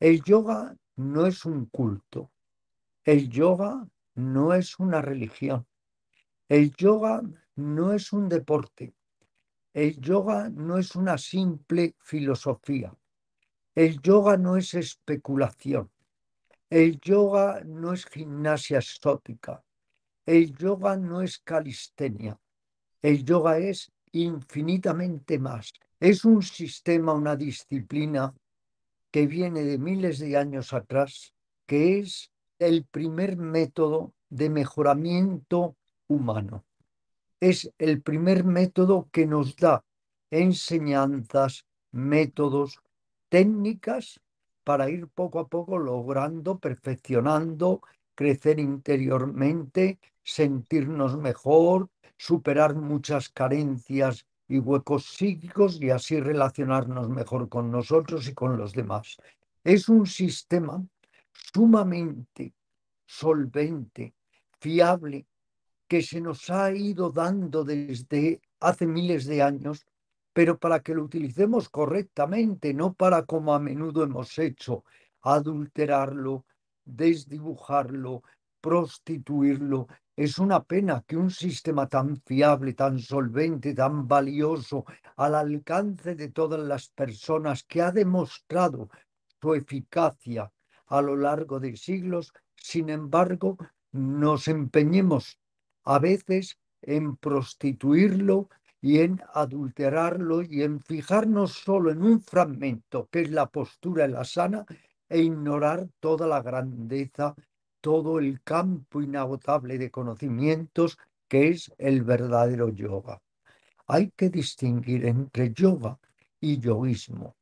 El yoga no es un culto, el yoga no es una religión, el yoga no es un deporte, el yoga no es una simple filosofía, el yoga no es especulación, el yoga no es gimnasia exótica, el yoga no es calistenia, el yoga es infinitamente más. Es un sistema, una disciplina que viene de miles de años atrás, que es el primer método de mejoramiento humano. Es el primer método que nos da enseñanzas, métodos, técnicas para ir poco a poco logrando, perfeccionando, crecer interiormente, sentirnos mejor, superar muchas carencias y huecos psíquicos y así relacionarnos mejor con nosotros y con los demás. Es un sistema sumamente solvente, fiable, que se nos ha ido dando desde hace miles de años, pero para que lo utilicemos correctamente, no para como a menudo hemos hecho, adulterarlo, desdibujarlo, prostituirlo. Es una pena que un sistema tan fiable, tan solvente, tan valioso, al alcance de todas las personas, que ha demostrado su eficacia a lo largo de siglos, sin embargo, nos empeñemos a veces en prostituirlo y en adulterarlo y en fijarnos solo en un fragmento, que es la postura en la sana, e ignorar toda la grandeza, todo el campo inagotable de conocimientos que es el verdadero yoga. Hay que distinguir entre yoga y yoísmo.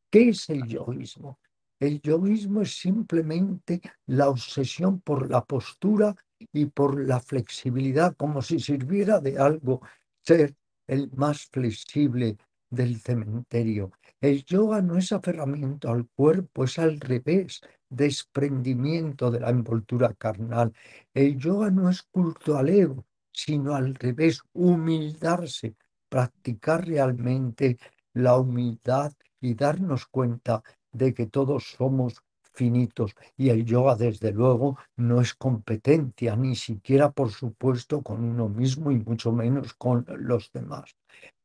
¿Qué es el yoísmo? El yoísmo es simplemente la obsesión por la postura y por la flexibilidad, como si sirviera de algo ser el más flexible del cementerio. El yoga no es aferramiento al cuerpo, es al revés, desprendimiento de la envoltura carnal. El yoga no es culto al ego, sino al revés, humildarse, practicar realmente la humildad y darnos cuenta de que todos somos finitos y el yoga desde luego no es competencia, ni siquiera por supuesto con uno mismo y mucho menos con los demás.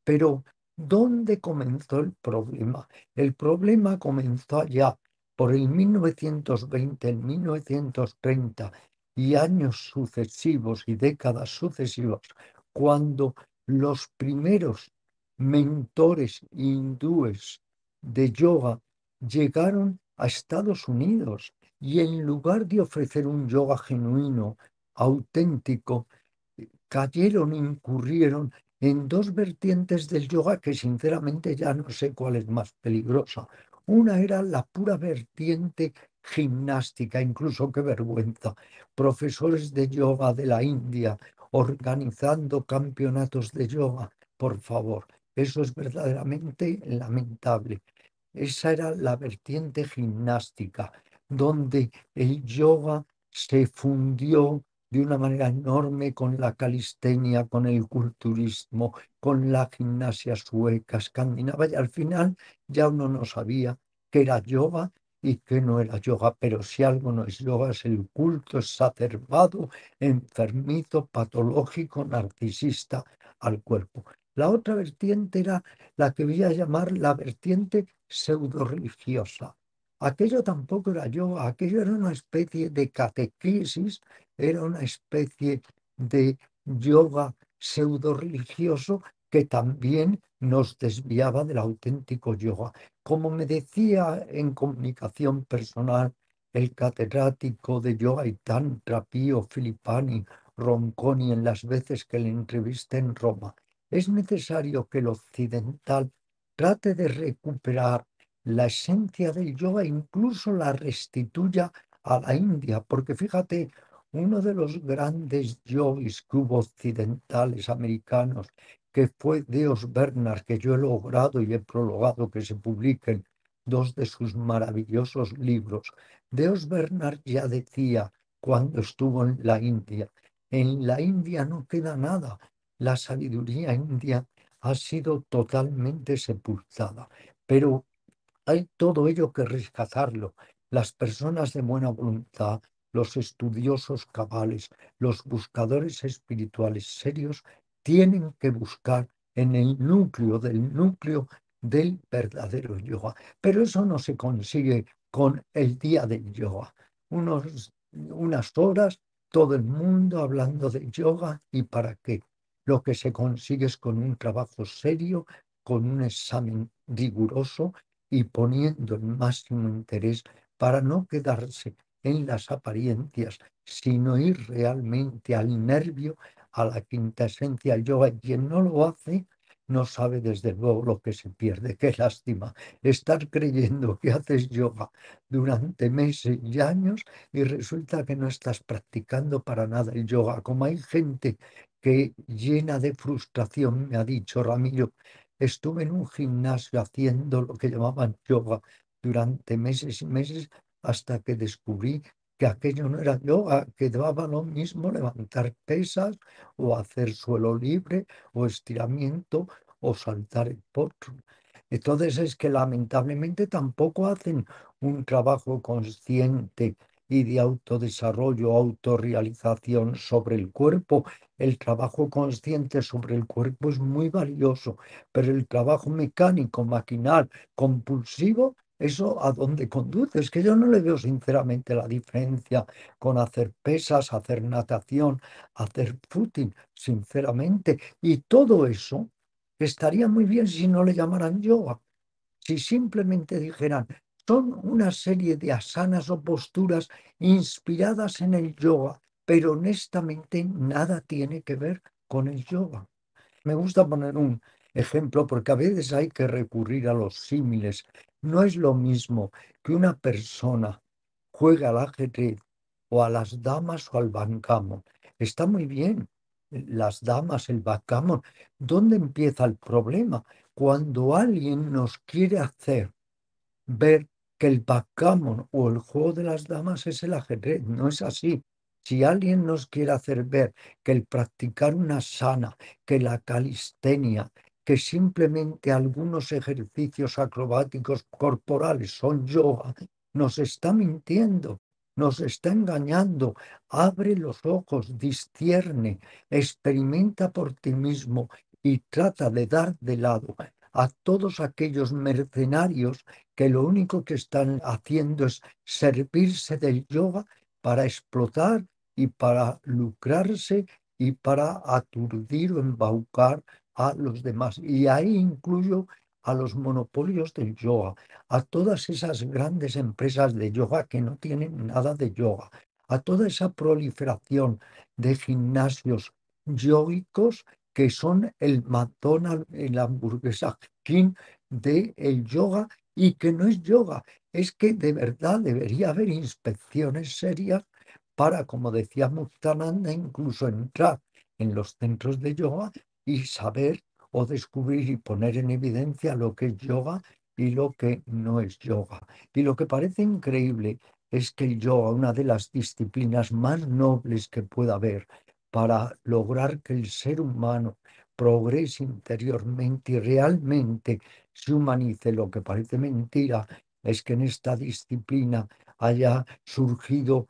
Pero ¿dónde comenzó el problema? El problema comenzó allá por el 1920, el 1930 y años sucesivos y décadas sucesivas, cuando los primeros mentores hindúes de yoga llegaron a Estados Unidos y en lugar de ofrecer un yoga genuino, auténtico, incurrieron en dos vertientes del yoga que sinceramente ya no sé cuál es más peligrosa. Una era la pura vertiente gimnástica, incluso qué vergüenza. Profesores de yoga de la India organizando campeonatos de yoga, por favor, eso es verdaderamente lamentable. Esa era la vertiente gimnástica, donde el yoga se fundió de una manera enorme con la calistenia, con el culturismo, con la gimnasia sueca, escandinava, y al final ya uno no sabía qué era yoga y qué no era yoga, pero si algo no es yoga es el culto exacerbado, enfermizo, patológico, narcisista al cuerpo. La otra vertiente era la que voy a llamar la vertiente pseudo religiosa. Aquello tampoco era yoga, aquello era una especie de catequesis, era una especie de yoga pseudo religioso que también nos desviaba del auténtico yoga. Como me decía en comunicación personal el catedrático de yoga y tantra Pío Filippani Ronconi en las veces que le entrevisté en Roma, es necesario que el occidental trate de recuperar la esencia del yoga, incluso la restituya a la India, porque fíjate, uno de los grandes yogis que hubo occidentales americanos, que fue Deos Bernard, que yo he logrado y he prologado que se publiquen dos de sus maravillosos libros. Deos Bernard ya decía cuando estuvo en la India no queda nada, la sabiduría india ha sido totalmente sepultada, pero hay todo ello que rescatarlo. Las personas de buena voluntad, los estudiosos cabales, los buscadores espirituales serios, tienen que buscar en el núcleo del verdadero yoga. Pero eso no se consigue con el día del yoga. Unas horas, todo el mundo hablando de yoga y para qué. Lo que se consigue es con un trabajo serio, con un examen riguroso y poniendo el máximo interés para no quedarse en las apariencias, sino ir realmente al nervio, a la quinta esencia del yoga. Y quien no lo hace, no sabe desde luego lo que se pierde. Qué lástima estar creyendo que haces yoga durante meses y años y resulta que no estás practicando para nada el yoga. Como hay gente que llena de frustración, me ha dicho Ramiro, estuve en un gimnasio haciendo lo que llamaban yoga durante meses y meses hasta que descubrí que aquello no era yoga, que daba lo mismo levantar pesas o hacer suelo libre o estiramiento o saltar el potro. Entonces es que lamentablemente tampoco hacen un trabajo consciente y de autodesarrollo, autorrealización sobre el cuerpo. El trabajo consciente sobre el cuerpo es muy valioso, pero el trabajo mecánico, maquinal, compulsivo, ¿eso a dónde conduce? Es que yo no le veo sinceramente la diferencia con hacer pesas, hacer natación, hacer footing, sinceramente. Y todo eso estaría muy bien si no le llamaran yoga, si simplemente dijeran, son una serie de asanas o posturas inspiradas en el yoga, pero honestamente nada tiene que ver con el yoga. Me gusta poner un ejemplo porque a veces hay que recurrir a los símiles. No es lo mismo que una persona juegue al ajedrez o a las damas o al backgammon. Está muy bien, las damas, el backgammon. ¿Dónde empieza el problema? Cuando alguien nos quiere hacer ver que el backgammon o el juego de las damas es el ajedrez. No es así. Si alguien nos quiere hacer ver que el practicar una sana, que la calistenia, que simplemente algunos ejercicios acrobáticos corporales son yoga, nos está mintiendo, nos está engañando. Abre los ojos, discierne, experimenta por ti mismo y trata de dar de lado a todos aquellos mercenarios que lo único que están haciendo es servirse del yoga para explotar y para lucrarse y para aturdir o embaucar a los demás. Y ahí incluyo a los monopolios del yoga, a todas esas grandes empresas de yoga que no tienen nada de yoga, a toda esa proliferación de gimnasios yógicos que son el McDonald's, el hamburguesa King del yoga y que no es yoga. Es que de verdad debería haber inspecciones serias para, como decía Muktananda, incluso entrar en los centros de yoga y saber o descubrir y poner en evidencia lo que es yoga y lo que no es yoga. Y lo que parece increíble es que el yoga, una de las disciplinas más nobles que pueda haber para lograr que el ser humano progrese interiormente y realmente se humanice, lo que parece mentira es que en esta disciplina haya surgido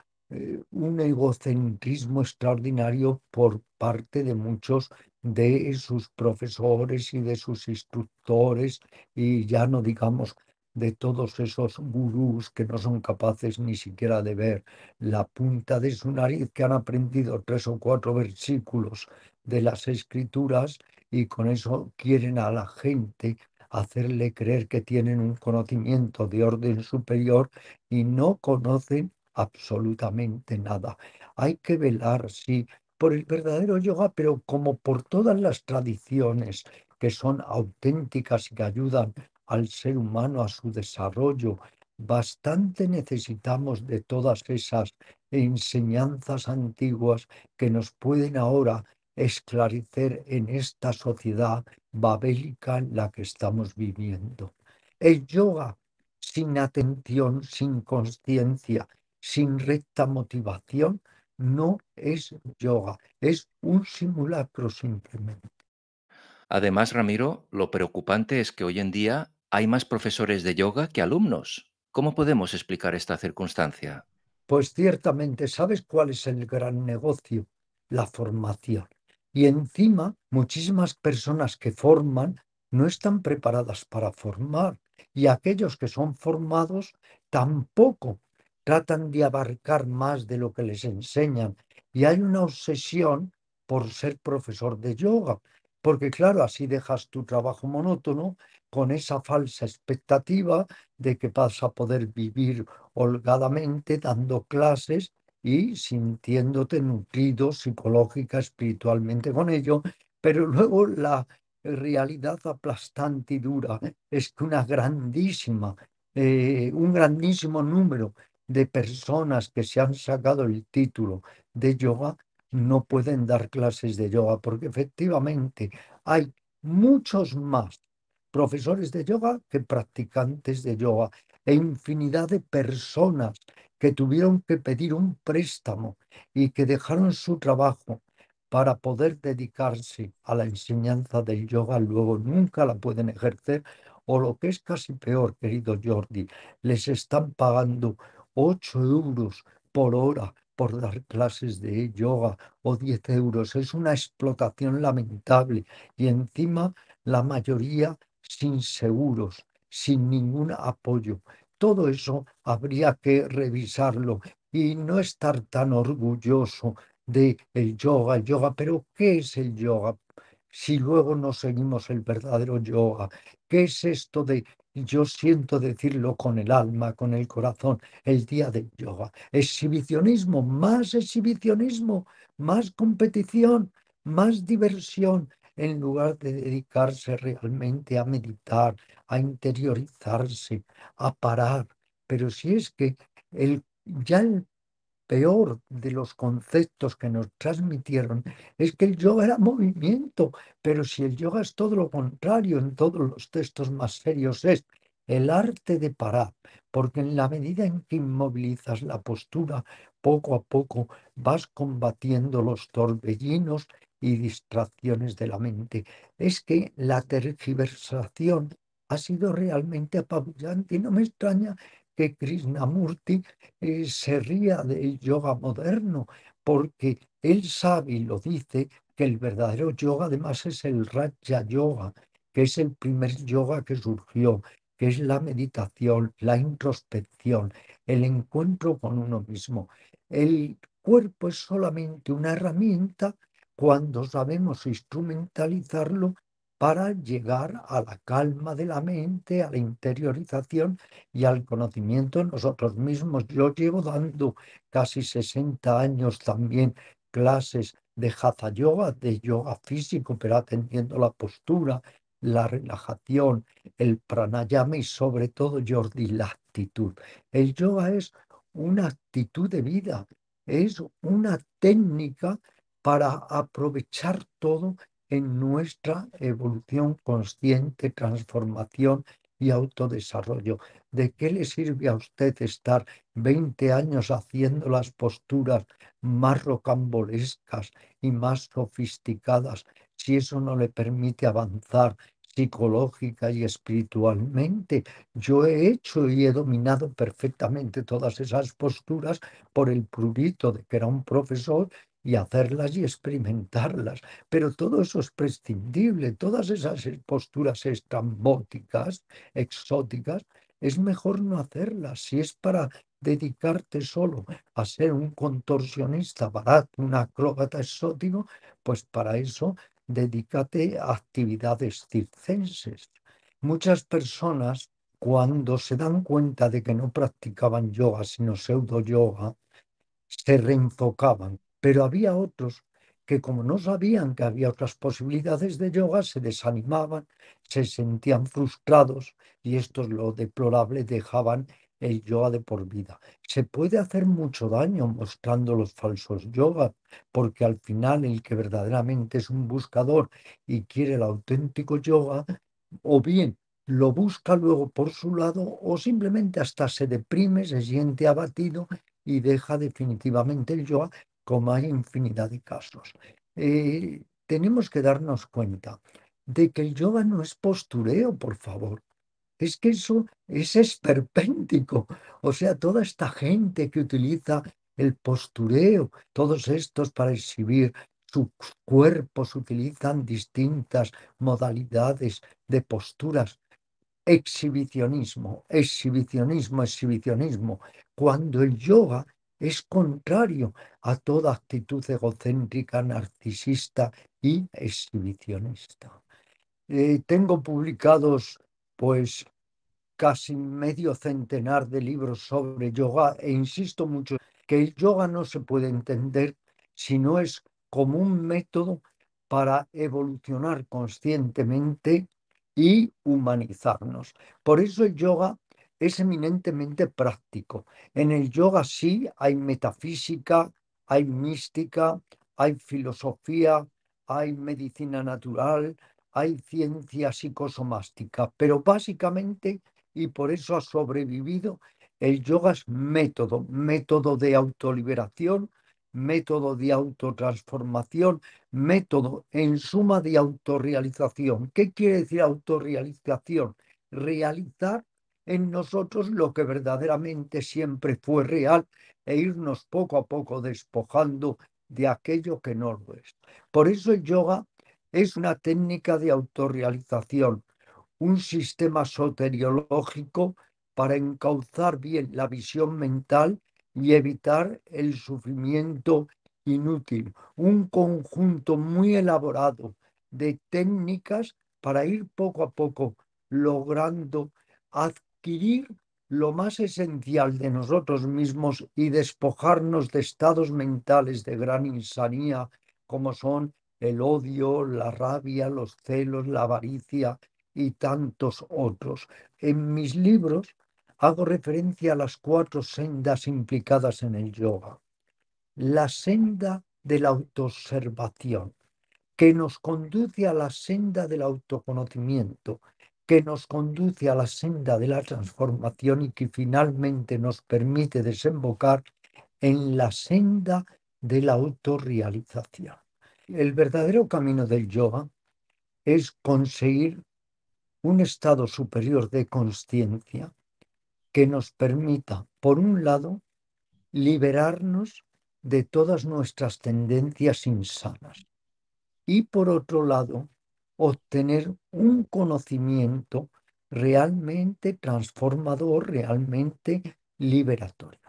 un egocentrismo extraordinario por parte de muchos de sus profesores y de sus instructores, y ya no digamos de todos esos gurús que no son capaces ni siquiera de ver la punta de su nariz, que han aprendido 3 o 4 versículos de las escrituras y con eso quieren a la gente hacerle creer que tienen un conocimiento de orden superior y no conocen absolutamente nada. Hay que velar, sí, por el verdadero yoga, pero como por todas las tradiciones que son auténticas y que ayudan al ser humano a su desarrollo, bastante necesitamos de todas esas enseñanzas antiguas que nos pueden ahora esclarecer en esta sociedad babélica en la que estamos viviendo. El yoga sin atención, sin conciencia, sin recta motivación, no es yoga, es un simulacro simplemente. Además, Ramiro, lo preocupante es que hoy en día hay más profesores de yoga que alumnos. ¿Cómo podemos explicar esta circunstancia? Pues ciertamente, ¿sabes cuál es el gran negocio? La formación. Y encima, muchísimas personas que forman no están preparadas para formar. Y aquellos que son formados tampoco tratan de abarcar más de lo que les enseñan. Y hay una obsesión por ser profesor de yoga. Porque claro, así dejas tu trabajo monótono con esa falsa expectativa de que vas a poder vivir holgadamente dando clases y sintiéndote nutrido psicológica, espiritualmente con ello, pero luego la realidad aplastante y dura es que un grandísimo número de personas que se han sacado el título de yoga no pueden dar clases de yoga, porque efectivamente hay muchos más profesores de yoga que practicantes de yoga e infinidad de personas que tuvieron que pedir un préstamo y que dejaron su trabajo para poder dedicarse a la enseñanza del yoga, luego nunca la pueden ejercer, o lo que es casi peor, querido Jordi, les están pagando 8 euros por hora por dar clases de yoga o 10 euros. Es una explotación lamentable y encima la mayoría sin seguros, sin ningún apoyo. Todo eso habría que revisarlo y no estar tan orgulloso de el yoga, pero ¿qué es el yoga? Si luego no seguimos el verdadero yoga, ¿qué es esto de yo siento decirlo con el alma, con el corazón, el día del yoga? Exhibicionismo, más competición, más diversión, en lugar de dedicarse realmente a meditar, a interiorizarse, a parar. Pero si es que ya el peor de los conceptos que nos transmitieron es que el yoga era movimiento, pero si el yoga es todo lo contrario, en todos los textos más serios es el arte de parar, porque en la medida en que inmovilizas la postura, poco a poco vas combatiendo los torbellinos y distracciones de la mente. Es que la tergiversación ha sido realmente apabullante y no me extraña que Krishnamurti se ría del yoga moderno, porque él sabe y lo dice que el verdadero yoga además es el Raja Yoga, que es el primer yoga que surgió, que es la meditación, la introspección, el encuentro con uno mismo. El cuerpo es solamente una herramienta cuando sabemos instrumentalizarlo para llegar a la calma de la mente, a la interiorización y al conocimiento de nosotros mismos. Yo llevo dando casi 60 años también clases de Hatha Yoga, de yoga físico, pero atendiendo la postura, la relajación, el pranayama y sobre todo, Jordi, la actitud. El yoga es una actitud de vida, es una técnica para aprovechar todo en nuestra evolución consciente, transformación y autodesarrollo. ¿De qué le sirve a usted estar 20 años haciendo las posturas más rocambolescas y más sofisticadas si eso no le permite avanzar psicológica y espiritualmente? Yo he hecho y he dominado perfectamente todas esas posturas por el prurito de que era un profesor y hacerlas y experimentarlas. Pero todo eso es prescindible, todas esas posturas estrambóticas, exóticas, es mejor no hacerlas. Si es para dedicarte solo a ser un contorsionista barato, un acróbata exótico, pues para eso dedícate a actividades circenses. Muchas personas, cuando se dan cuenta de que no practicaban yoga, sino pseudo yoga, se reenfocaban, pero había otros que como no sabían que había otras posibilidades de yoga, se desanimaban, se sentían frustrados y esto es lo deplorable, dejaban el yoga de por vida. Se puede hacer mucho daño mostrando los falsos yogas, porque al final el que verdaderamente es un buscador y quiere el auténtico yoga, o bien lo busca luego por su lado, o simplemente hasta se deprime, se siente abatido y deja definitivamente el yoga, como hay infinidad de casos. Tenemos que darnos cuenta de que el yoga no es postureo, por favor. Es que eso es esperpéntico. O sea, toda esta gente que utiliza el postureo, todos estos para exhibir sus cuerpos, utilizan distintas modalidades de posturas. Exhibicionismo, exhibicionismo, exhibicionismo, cuando el yoga es contrario a toda actitud egocéntrica, narcisista y exhibicionista. Tengo publicados, pues, casi medio centenar de libros sobre yoga e insisto mucho que el yoga no se puede entender si no es como un método para evolucionar conscientemente y humanizarnos. Por eso el yoga es eminentemente práctico. En el yoga sí hay metafísica, hay mística, hay filosofía, hay medicina natural, hay ciencia psicosomástica, pero básicamente, y por eso ha sobrevivido, el yoga es método, método de autoliberación, método de autotransformación, método en suma de autorrealización. ¿Qué quiere decir autorrealización? Realizar en nosotros lo que verdaderamente siempre fue real e irnos poco a poco despojando de aquello que no lo es. Por eso el yoga es una técnica de autorrealización, un sistema soteriológico para encauzar bien la visión mental y evitar el sufrimiento inútil. Un conjunto muy elaborado de técnicas para ir poco a poco logrando adquirir lo más esencial de nosotros mismos y despojarnos de estados mentales de gran insanía, como son el odio, la rabia, los celos, la avaricia y tantos otros. En mis libros hago referencia a las 4 sendas implicadas en el yoga. La senda de la autoobservación, que nos conduce a la senda del autoconocimiento, que nos conduce a la senda de la transformación y que finalmente nos permite desembocar en la senda de la autorrealización. El verdadero camino del yoga es conseguir un estado superior de conciencia que nos permita, por un lado, liberarnos de todas nuestras tendencias insanas y, por otro lado, obtener un conocimiento realmente transformador, realmente liberatorio.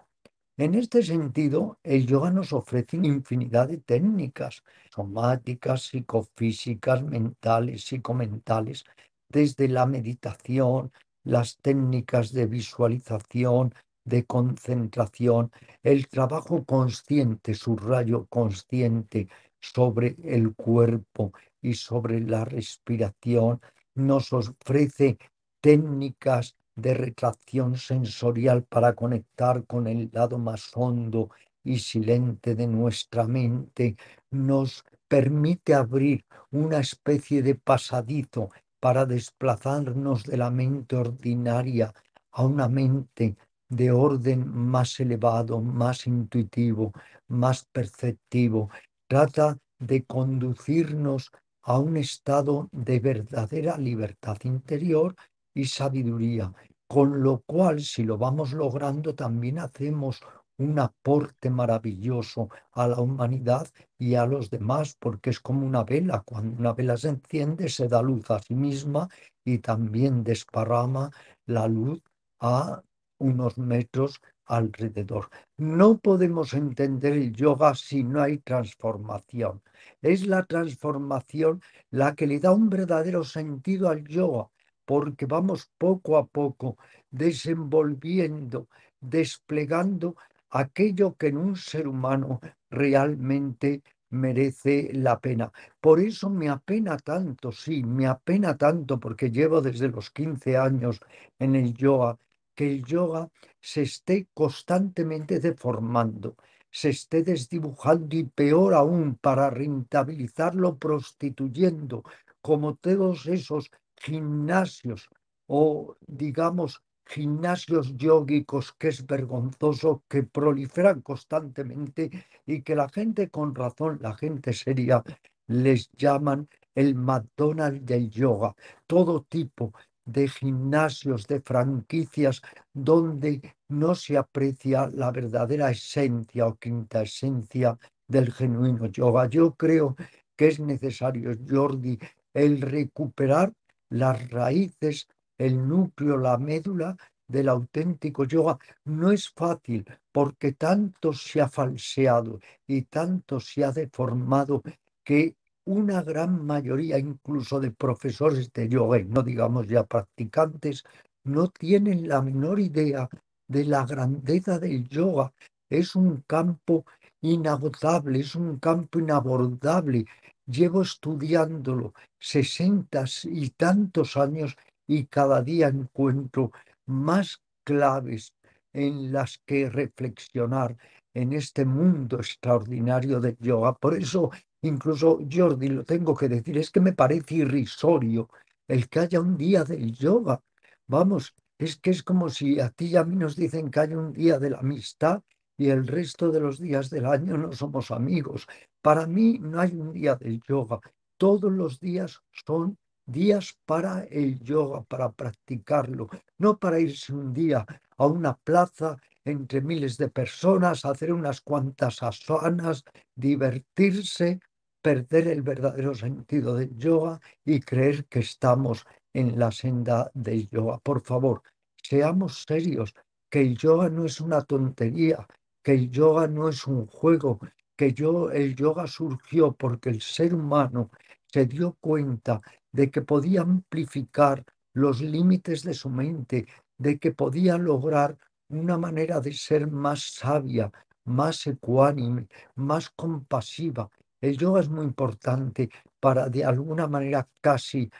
En este sentido, el yoga nos ofrece una infinidad de técnicas somáticas, psicofísicas, mentales, psicomentales, desde la meditación, las técnicas de visualización, de concentración, el trabajo consciente, subrayo consciente sobre el cuerpo y sobre la respiración, nos ofrece técnicas de retracción sensorial para conectar con el lado más hondo y silente de nuestra mente, nos permite abrir una especie de pasadizo para desplazarnos de la mente ordinaria a una mente de orden más elevado, más intuitivo, más perceptivo. Trata de conducirnos a un estado de verdadera libertad interior y sabiduría, con lo cual, si lo vamos logrando, también hacemos un aporte maravilloso a la humanidad y a los demás, porque es como una vela. Cuando una vela se enciende, se da luz a sí misma y también desparrama la luz a unos metros alrededor. No podemos entender el yoga si no hay transformación. Es la transformación la que le da un verdadero sentido al yoga, porque vamos poco a poco desenvolviendo, desplegando aquello que en un ser humano realmente merece la pena. Por eso me apena tanto, sí, me apena tanto, porque llevo desde los 15 años en el yoga, que el yoga se esté constantemente deformando, se esté desdibujando y peor aún, para rentabilizarlo, prostituyendo, como todos esos gimnasios o, digamos, gimnasios yógicos, que es vergonzoso, que proliferan constantemente y que la gente, con razón, la gente seria, les llaman el McDonald's del yoga. Todo tipo de gimnasios, de franquicias, donde no se aprecia la verdadera esencia o quinta esencia del genuino yoga. Yo creo que es necesario, Jordi, el recuperar las raíces, el núcleo, la médula del auténtico yoga. No es fácil porque tanto se ha falseado y tanto se ha deformado que una gran mayoría incluso de profesores de yoga, y no digamos ya practicantes, no tienen la menor idea de la grandeza del yoga. Es un campo inagotable, es un campo inabordable. Llevo estudiándolo 60 y tantos años y cada día encuentro más claves en las que reflexionar en este mundo extraordinario del yoga. Por eso, incluso Jordi, lo tengo que decir, es que me parece irrisorio el que haya un día del yoga. Vamos, es que es como si a ti y a mí nos dicen que hay un día de la amistad y el resto de los días del año no somos amigos. Para mí no hay un día del yoga. Todos los días son días para el yoga, para practicarlo, no para irse un día a una plaza entre miles de personas, hacer unas cuantas asanas, divertirse, perder el verdadero sentido del yoga y creer que estamos en la senda del yoga. Por favor, seamos serios, que el yoga no es una tontería, que el yoga no es un juego, el yoga surgió porque el ser humano se dio cuenta de que podía amplificar los límites de su mente, de que podía lograr una manera de ser más sabia, más ecuánime, más compasiva. El yoga es muy importante para de alguna manera casi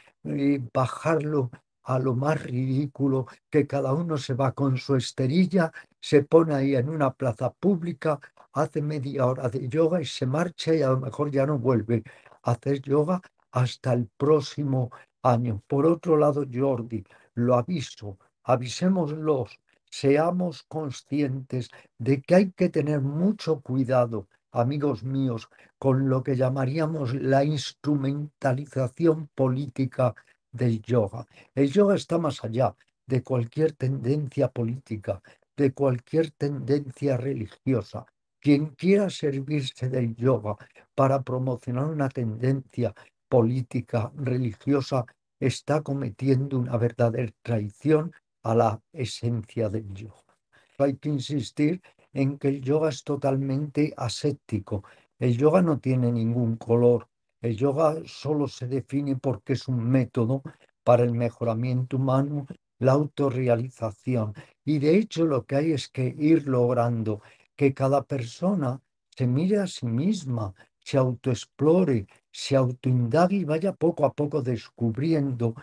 bajarlo a lo más ridículo, que cada uno se va con su esterilla, se pone ahí en una plaza pública, hace media hora de yoga y se marcha y a lo mejor ya no vuelve a hacer yoga hasta el próximo año. Por otro lado, Jordi, lo aviso, avisémoslos, seamos conscientes de que hay que tener mucho cuidado, amigos míos, con lo que llamaríamos la instrumentalización política del yoga. El yoga está más allá de cualquier tendencia política, de cualquier tendencia religiosa. Quien quiera servirse del yoga para promocionar una tendencia política, religiosa, está cometiendo una verdadera traición a la esencia del yoga. Hay que insistir en que el yoga es totalmente aséptico. El yoga no tiene ningún color. El yoga solo se define porque es un método para el mejoramiento humano, la autorrealización. Y de hecho lo que hay es que ir logrando que cada persona se mire a sí misma, se autoexplore, se autoindague y vaya poco a poco descubriendo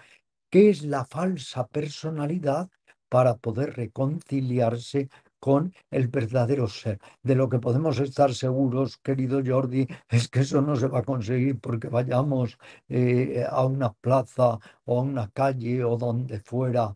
qué es la falsa personalidad para poder reconciliarse con el verdadero ser. De lo que podemos estar seguros, querido Jordi, es que eso no se va a conseguir porque vayamos a una plaza o a una calle o donde fuera,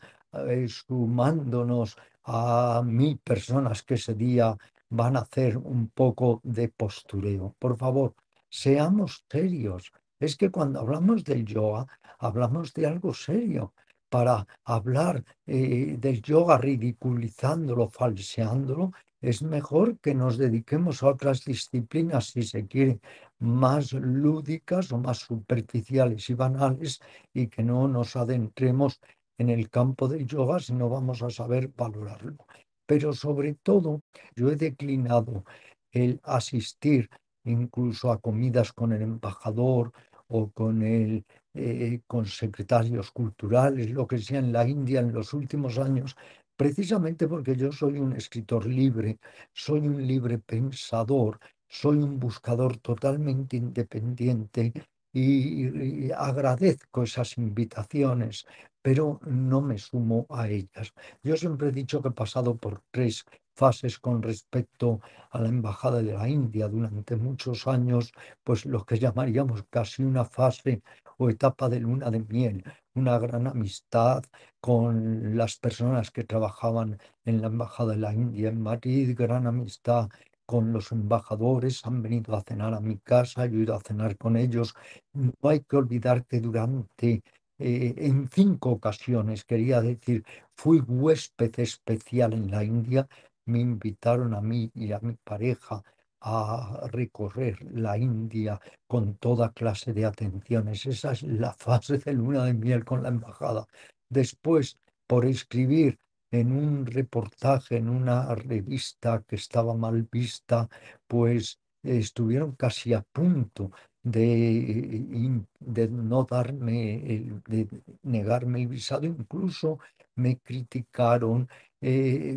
sumándonos a 1000 personas que ese día van a hacer un poco de postureo. Por favor, seamos serios. Es que cuando hablamos del yoga, hablamos de algo serio. Para hablar del yoga ridiculizándolo, falseándolo, es mejor que nos dediquemos a otras disciplinas, si se quiere, más lúdicas o más superficiales y banales, y que no nos adentremos en el campo del yoga si no vamos a saber valorarlo. Pero sobre todo, yo he declinado el asistir incluso a comidas con el embajador o con secretarios culturales, lo que sea en la India en los últimos años, precisamente porque yo soy un escritor libre, soy un libre pensador, soy un buscador totalmente independiente y agradezco esas invitaciones, pero no me sumo a ellas. Yo siempre he dicho que he pasado por tres fases con respecto a la Embajada de la India durante muchos años, pues lo que llamaríamos casi una fase o etapa de luna de miel, una gran amistad con las personas que trabajaban en la Embajada de la India en Madrid, gran amistad con los embajadores, han venido a cenar a mi casa, yo he ido a cenar con ellos. No hay que olvidar que durante en 5 ocasiones, quería decir, fui huésped especial en la India. Me invitaron a mí y a mi pareja a recorrer la India con toda clase de atenciones. Esa es la fase de luna de miel con la embajada. Después, por escribir en un reportaje en una revista que estaba mal vista, pues estuvieron casi a punto de no darme, de negarme el visado, incluso me criticaron.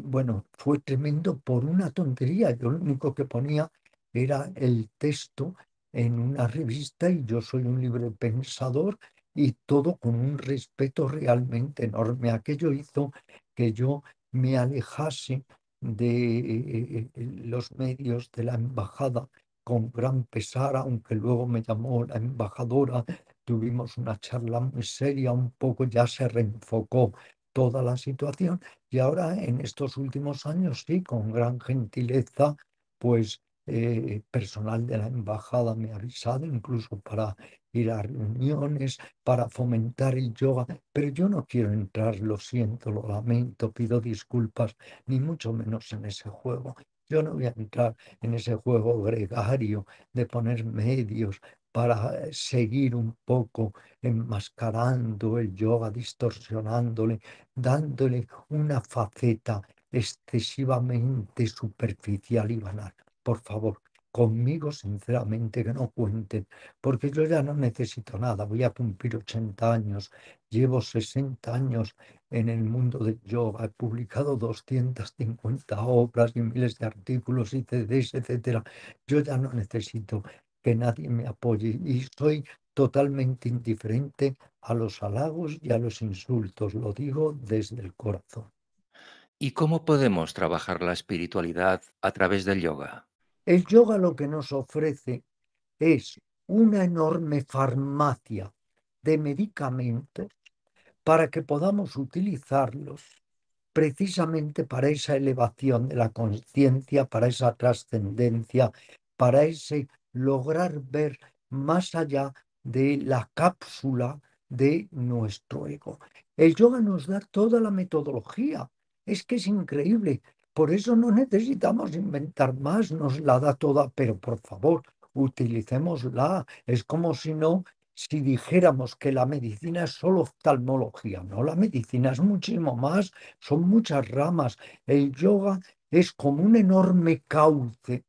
Bueno, fue tremendo por una tontería. Yo lo único que ponía era el texto en una revista y yo soy un libre pensador y todo con un respeto realmente enorme. Aquello hizo que yo me alejase de los medios de la embajada con gran pesar, aunque luego me llamó la embajadora, tuvimos una charla muy seria, un poco ya se reenfocó toda la situación y ahora en estos últimos años sí, con gran gentileza, pues personal de la embajada me ha avisado incluso para ir a reuniones, para fomentar el yoga, pero yo no quiero entrar, lo siento, lo lamento, pido disculpas, ni mucho menos en ese juego. Yo no voy a entrar en ese juego gregario de poner medios para seguir un poco enmascarando el yoga, distorsionándole, dándole una faceta excesivamente superficial y banal. Por favor, conmigo sinceramente que no cuenten, porque yo ya no necesito nada, voy a cumplir 80 años, llevo 60 años en el mundo del yoga, he publicado 250 obras y miles de artículos y CDs, etcétera. Yo ya no necesito que nadie me apoye y soy totalmente indiferente a los halagos y a los insultos, lo digo desde el corazón. ¿Y cómo podemos trabajar la espiritualidad a través del yoga? El yoga lo que nos ofrece es una enorme farmacia de medicamentos para que podamos utilizarlos precisamente para esa elevación de la conciencia, para esa trascendencia, para ese lograr ver más allá de la cápsula de nuestro ego. El yoga nos da toda la metodología, es que es increíble, por eso no necesitamos inventar más, nos la da toda, pero por favor, utilicémosla. Es como si no, si dijéramos que la medicina es solo oftalmología, no, la medicina es muchísimo más, son muchas ramas. El yoga es como un enorme cauce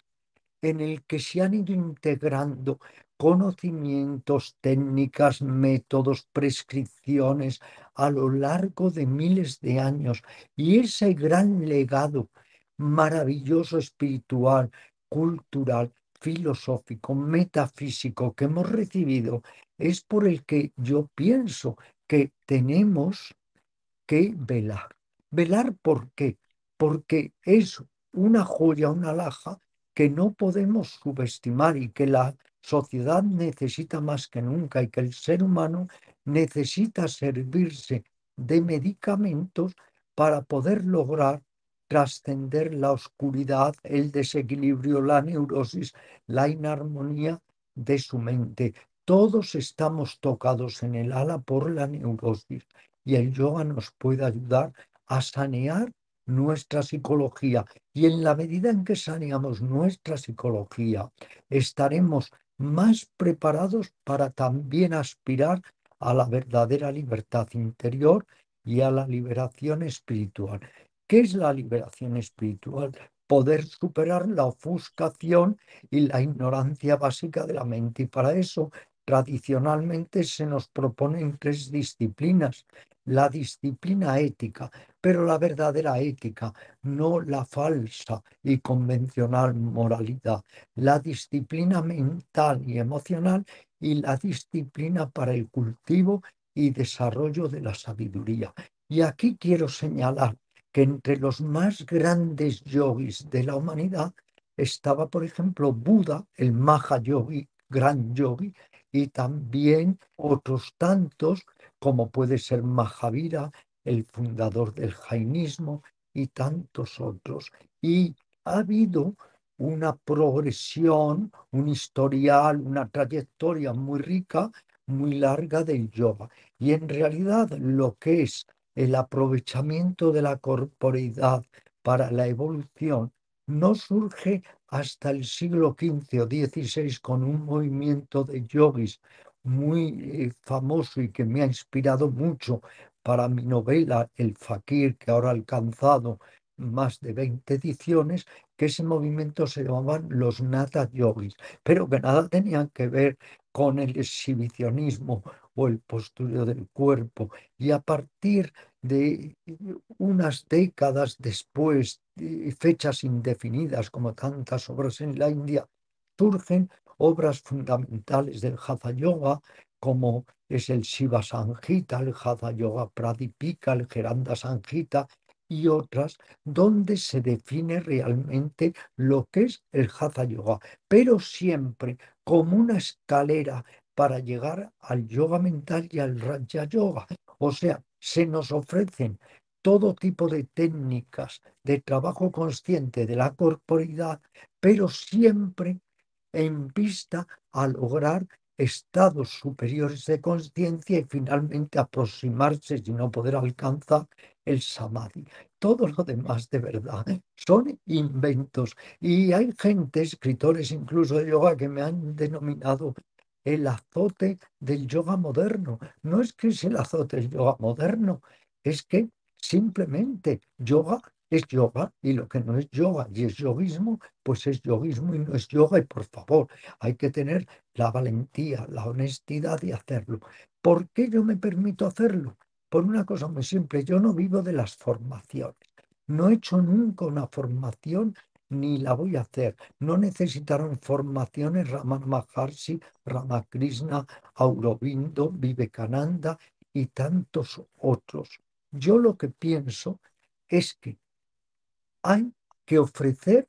en el que se han ido integrando conocimientos, técnicas, métodos, prescripciones a lo largo de miles de años. Y ese gran legado maravilloso espiritual, cultural, filosófico, metafísico que hemos recibido es por el que yo pienso que tenemos que velar. ¿Velar por qué? Porque es una joya, una alhaja que no podemos subestimar y que la sociedad necesita más que nunca y que el ser humano necesita servirse de medicamentos para poder lograr trascender la oscuridad, el desequilibrio, la neurosis, la inarmonía de su mente. Todos estamos tocados en el ala por la neurosis y el yoga nos puede ayudar a sanear nuestra psicología. Y en la medida en que saneamos nuestra psicología, estaremos más preparados para también aspirar a la verdadera libertad interior y a la liberación espiritual. ¿Qué es la liberación espiritual? Poder superar la ofuscación y la ignorancia básica de la mente. Y para eso, tradicionalmente se nos proponen 3 disciplinas: la disciplina ética, pero la verdadera ética, no la falsa y convencional moralidad, la disciplina mental y emocional y la disciplina para el cultivo y desarrollo de la sabiduría. Y aquí quiero señalar que entre los más grandes yogis de la humanidad estaba, por ejemplo, Buda, el Maha Yogi, gran yogi, y también otros tantos como puede ser Mahavira, el fundador del jainismo, y tantos otros. Y ha habido una progresión, un historial, una trayectoria muy rica, muy larga del yoga. Y en realidad lo que es el aprovechamiento de la corporeidad para la evolución no surge hasta el siglo XV o XVI con un movimiento de yogis muy famoso y que me ha inspirado mucho para mi novela El Fakir, que ahora ha alcanzado más de 20 ediciones, que ese movimiento se llamaban los Natha Yogis, pero que nada tenían que ver con el exhibicionismo o el postureo del cuerpo. Y a partir de unas décadas después, fechas indefinidas, como tantas obras en la India, surgen obras fundamentales del Hatha Yoga, como es el Shiva Samhita, el Hatha Yoga Pradipika, el Geranda Samhita y otras, donde se define realmente lo que es el Hatha Yoga, pero siempre como una escalera para llegar al yoga mental y al Raja Yoga. O sea, se nos ofrecen todo tipo de técnicas de trabajo consciente de la corporidad, pero siempre en vista a lograr estados superiores de conciencia y finalmente aproximarse, si no poder alcanzar, el samadhi. Todo lo demás de verdad son inventos. Y hay gente, escritores incluso de yoga, que me han denominado el azote del yoga moderno. No es que es el azote del yoga moderno, es que simplemente yoga es yoga y lo que no es yoga y es yoguismo, pues es yoguismo y no es yoga. Y por favor, hay que tener la valentía, la honestidad de hacerlo. ¿Por qué yo me permito hacerlo? Por una cosa muy simple, yo no vivo de las formaciones. No he hecho nunca una formación ni la voy a hacer. No necesitaron formaciones Ramana Maharshi, Ramakrishna, Aurobindo, Vivekananda y tantos otros. Yo lo que pienso es que hay que ofrecer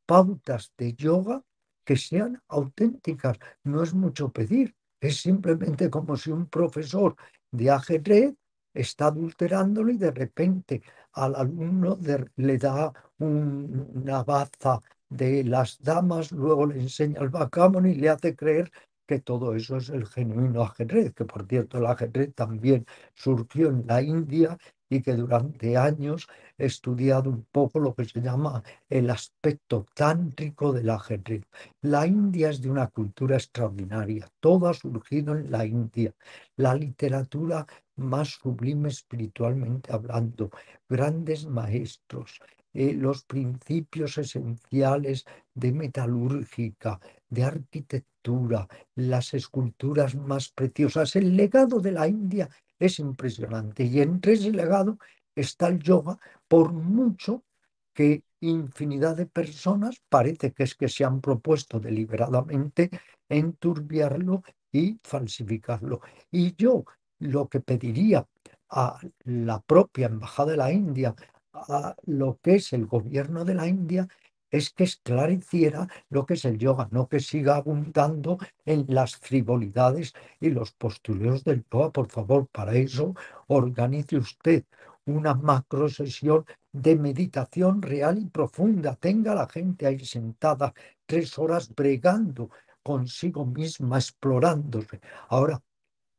pautas de yoga que sean auténticas. No es mucho pedir, es simplemente como si un profesor de ajedrez está adulterándolo y de repente al alumno le da una baza de las damas, luego le enseña el backgammon y le hace creer que todo eso es el genuino ajedrez, que por cierto el ajedrez también surgió en la India y que durante años he estudiado un poco lo que se llama el aspecto tántrico del ajedrez. La India es de una cultura extraordinaria, todo ha surgido en la India, la literatura más sublime espiritualmente hablando, grandes maestros, los principios esenciales de metalúrgica, de arquitectura, las esculturas más preciosas. El legado de la India es impresionante y entre ese legado está el yoga, por mucho que infinidad de personas parece que es que se han propuesto deliberadamente enturbiarlo y falsificarlo. Y yo lo que pediría a la propia Embajada de la India, a lo que es el gobierno de la India, es que esclareciera lo que es el yoga, no que siga abundando en las frivolidades y los postureos del yoga. Por favor, para eso organice usted una macro sesión de meditación real y profunda. Tenga a la gente ahí sentada 3 horas bregando consigo misma, explorándose. Ahora,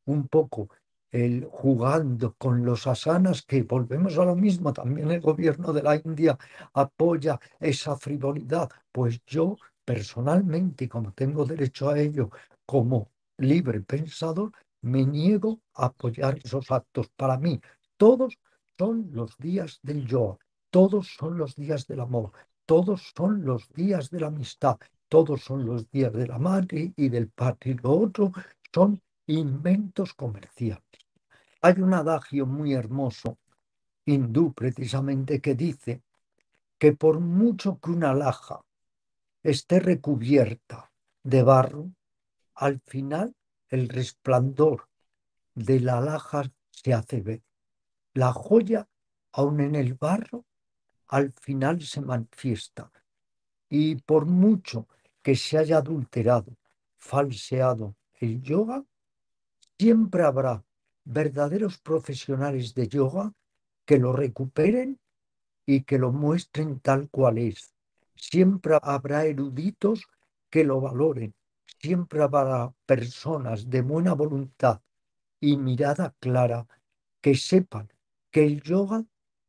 un poco el jugando con los asanas, que volvemos a lo mismo, también el gobierno de la India apoya esa frivolidad. Pues yo personalmente, y como tengo derecho a ello como libre pensador, me niego a apoyar esos actos. Para mí, todos son los días del yoga, todos son los días del amor, todos son los días de la amistad, todos son los días de la madre y del padre. Y lo otro son inventos comerciales. Hay un adagio muy hermoso, hindú precisamente, que dice que por mucho que una alhaja esté recubierta de barro, al final el resplandor de la alhaja se hace ver. La joya, aun en el barro, al final se manifiesta. Y por mucho que se haya adulterado, falseado el yoga, siempre habrá verdaderos profesionales de yoga que lo recuperen y que lo muestren tal cual es. Siempre habrá eruditos que lo valoren. siempre habrá personas de buena voluntad y mirada clara que sepan que el yoga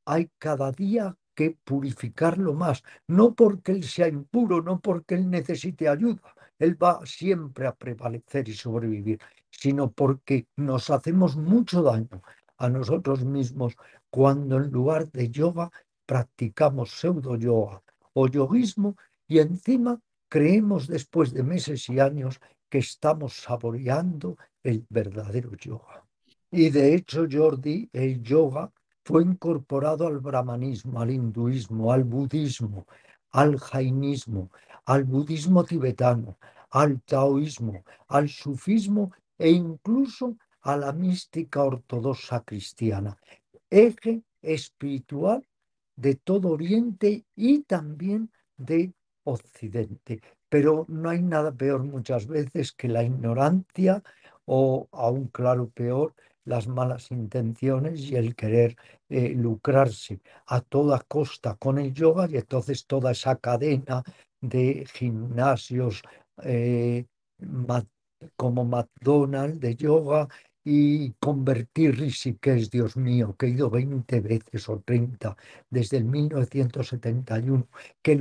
hay cada día que purificarlo más, no porque él sea impuro, no porque él necesite ayuda, él va siempre a prevalecer y sobrevivir, sino porque nos hacemos mucho daño a nosotros mismos cuando en lugar de yoga practicamos pseudo yoga o yoguismo y encima creemos después de meses y años que estamos saboreando el verdadero yoga. Y de hecho, Jordi, el yoga fue incorporado al brahmanismo, al hinduismo, al budismo, al jainismo, al budismo tibetano, al taoísmo, al sufismo e incluso a la mística ortodoxa cristiana, eje espiritual de todo Oriente y también de Occidente. Pero no hay nada peor muchas veces que la ignorancia o, aún claro, peor, las malas intenciones y el querer lucrarse a toda costa con el yoga y entonces toda esa cadena de gimnasios eh, ma- como McDonald's de yoga y convertir Rishikesh, Dios mío, que he ido 20 veces o 30 desde el 1971, que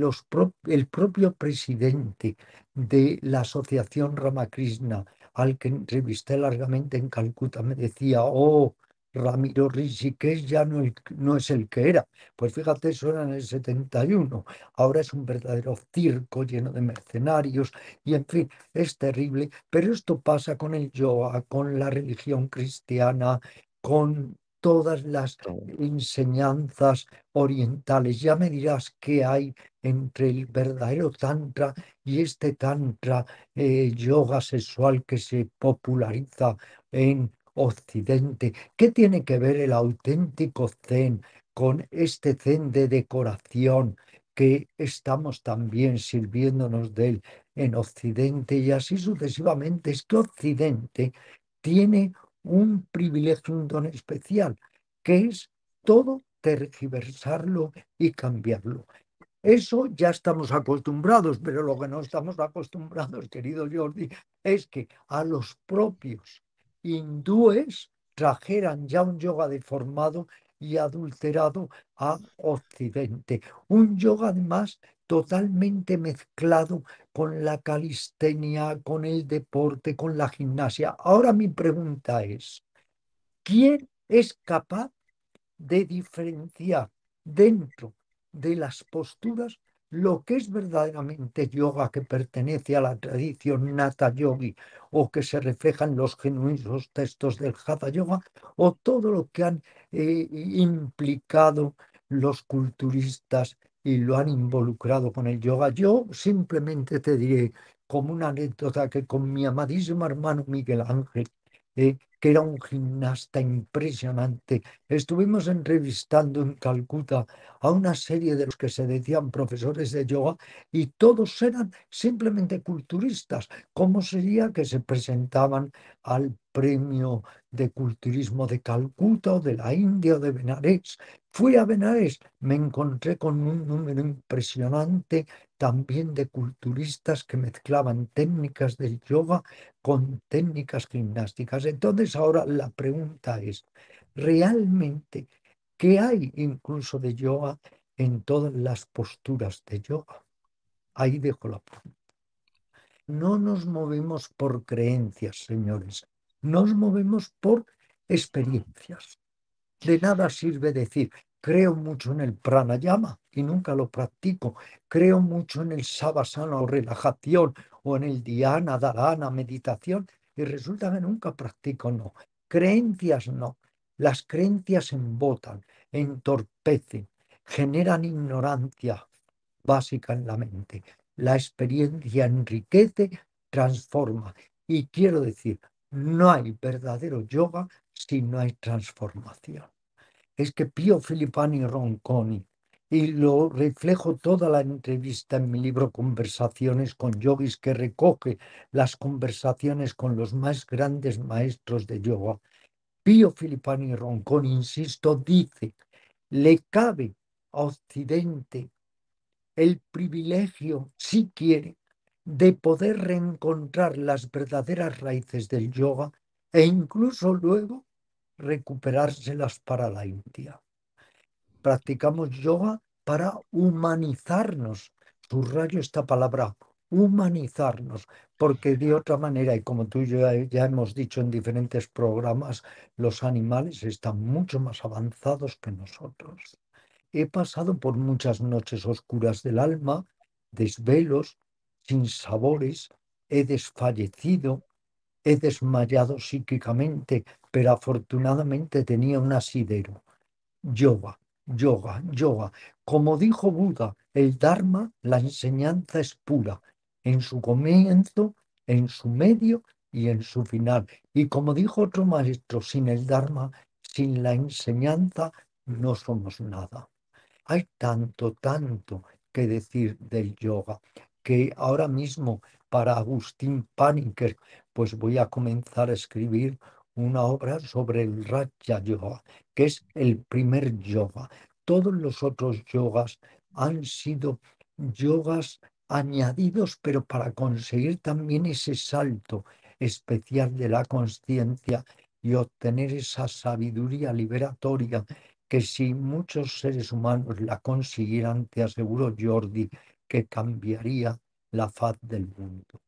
el propio presidente de la Asociación Ramakrishna, al que entrevisté largamente en Calcuta, me decía, oh, Ramiro Rishikesh ya no es el que era. Pues fíjate, eso era en el 71. Ahora es un verdadero circo lleno de mercenarios y, en fin, es terrible, pero esto pasa con el yoga, con la religión cristiana, con todas las Todo. enseñanzas orientales. Ya me dirás qué hay entre el verdadero tantra y este tantra yoga sexual que se populariza en Occidente. ¿Qué tiene que ver el auténtico zen con este zen de decoración que estamos también sirviéndonos de él en Occidente y así sucesivamente? Es que Occidente tiene un privilegio, un don especial, que es todo tergiversarlo y cambiarlo. Eso ya estamos acostumbrados, pero lo que no estamos acostumbrados, querido Jordi, es que a los propios hindúes trajeran ya un yoga deformado y adulterado a Occidente. Un yoga además totalmente mezclado con la calistenia, con el deporte, con la gimnasia. Ahora mi pregunta es, ¿quién es capaz de diferenciar dentro de las posturas lo que es verdaderamente yoga que pertenece a la tradición Nata Yogi o que se refleja en los genuinos textos del Hatha Yoga o todo lo que han implicado los culturistas y lo han involucrado con el yoga? Yo simplemente te diré como una anécdota que con mi amadísimo hermano Miguel Ángel, que era un gimnasta impresionante. Estuvimos entrevistando en Calcuta a una serie de los que se decían profesores de yoga y todos eran simplemente culturistas. ¿Cómo sería que se presentaban al premio de culturismo de Calcuta o de la India o de Benarés? Fui a Benarés, me encontré con un número impresionante también de culturistas que mezclaban técnicas del yoga con técnicas gimnásticas. Entonces ahora la pregunta es, ¿realmente qué hay incluso de yoga en todas las posturas de yoga? Ahí dejo la pregunta. No nos movemos por creencias, señores, nos movemos por experiencias. De nada sirve decir, creo mucho en el pranayama y nunca lo practico. Creo mucho en el savasana o relajación o en el dhyana, dharana, meditación y resulta que nunca practico, no. Creencias no. Las creencias embotan, entorpecen, generan ignorancia básica en la mente. La experiencia enriquece, transforma. Y quiero decir, no hay verdadero yoga si no hay transformación. Es que Pío Filippani Ronconi, y lo reflejo toda la entrevista en mi libro Conversaciones con Yogis, que recoge las conversaciones con los más grandes maestros de yoga. Pío Filippani Ronconi, insisto, dice, le cabe a Occidente el privilegio, si quiere, de poder reencontrar las verdaderas raíces del yoga e incluso luego recuperárselas para la India. Practicamos yoga para humanizarnos. Subrayo esta palabra, humanizarnos, porque de otra manera, y como tú y yo ya hemos dicho en diferentes programas, los animales están mucho más avanzados que nosotros. He pasado por muchas noches oscuras del alma, desvelos, sin sabores, he desfallecido, he desmayado psíquicamente, pero afortunadamente tenía un asidero. Yoga, yoga, yoga. Como dijo Buda, el Dharma, la enseñanza es pura, en su comienzo, en su medio y en su final. Y como dijo otro maestro, sin el Dharma, sin la enseñanza, no somos nada. Hay tanto, tanto que decir del yoga, que ahora mismo para Agustín Paniker, pues voy a comenzar a escribir una obra sobre el Raja Yoga, que es el primer yoga. Todos los otros yogas han sido yogas añadidos, pero para conseguir también ese salto especial de la conciencia y obtener esa sabiduría liberatoria que si muchos seres humanos la consiguieran, te aseguro, Jordi, que cambiaría la faz del mundo.